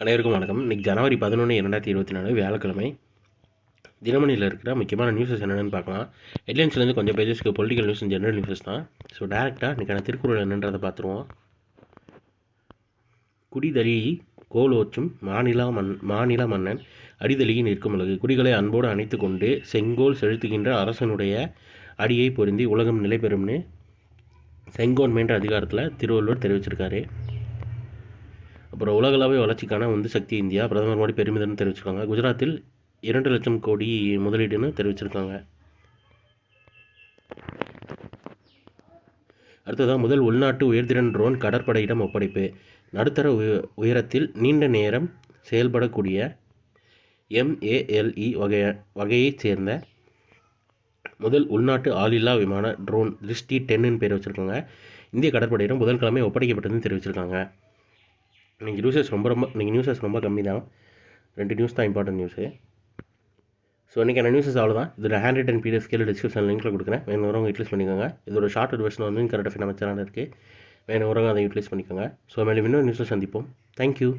அனைவருக்கும் வணக்கம். இன்றைக்கி ஜனவரி 11 2024 வியாழக்கிழமை. தினமணியில் இருக்கிற முக்கியமான நியூஸஸ் என்னென்னு பார்க்கலாம். ஹெட்லைன்ஸ்லேருந்து கொஞ்சம் பேஜஸ்க்கு பொலிட்டிக்கல் நியூஸ், ஜென்ரல் நியூஸஸ் தான். ஸோ டேரெக்டாக இன்றைக்கான திருக்குறள் என்னன்றதை பார்த்துருவோம். குடிதழி கோலோச்சும் மாநில மன்னன் அடிதழியை நிற்கும் உலகு. குடிகளை அன்போடு அணைத்து கொண்டு செங்கோல் செலுத்துகின்ற அரசனுடைய அடியை பொருந்தி உலகம் நிலை பெறும்னு செங்கோன்மைன்ற அதிகாரத்தில் திருவள்ளுவர் தெரிவிச்சிருக்காரு. அப்புறம் உலகளவை வளர்ச்சிக்கான உந்து சக்தி இந்தியா, பிரதமர் மோடி பெருமிதம்னு தெரிவிச்சிருக்காங்க. குஜராத்தில் 2 லட்சம் கோடி முதலீடுன்னு தெரிவிச்சிருக்காங்க. அடுத்ததாக முதல் உள்நாட்டு உயர்திறன் ட்ரோன் கடற்படையிடம் ஒப்படைப்பு. நடுத்தர உயரத்தில் நீண்ட நேரம் செயல்படக்கூடிய MALE வகையைச் சேர்ந்த முதல் உள்நாட்டு ஆளில்லா விமான ட்ரோன் திருஷ்டி 10ன்னு பேர் வச்சுருக்காங்க. இந்திய கடற்படையிடம் புதன்கிழமை ஒப்படைக்கப்பட்டதுன்னு தெரிவிச்சிருக்காங்க. இன்றைக்கி நியூஸஸ் ரொம்ப கம்மி தான். 2 நியூஸ் தான் இம்பார்ட்டன்ட் நியூஸு. ஸோ இன்றைக்கான நியூஸஸ் அவ்வளோதான். இதில் hand return PDF scale description லிங்க்கில் கொடுக்குறேன். வேணுறவங்க யூட்டிலைஸ் பண்ணிக்கோங்க. இதோட ஷார்ட் வெர்ஷன் வந்து கரெக்டாக நம்ம சேனலில் இருக்குது. வேணுறவங்க அதை யூட்டிலைஸ் பண்ணிக்கோங்க. ஸோ மேலும் இன்னொரு நியூஸில் சந்திப்போம். தேங்க்யூ.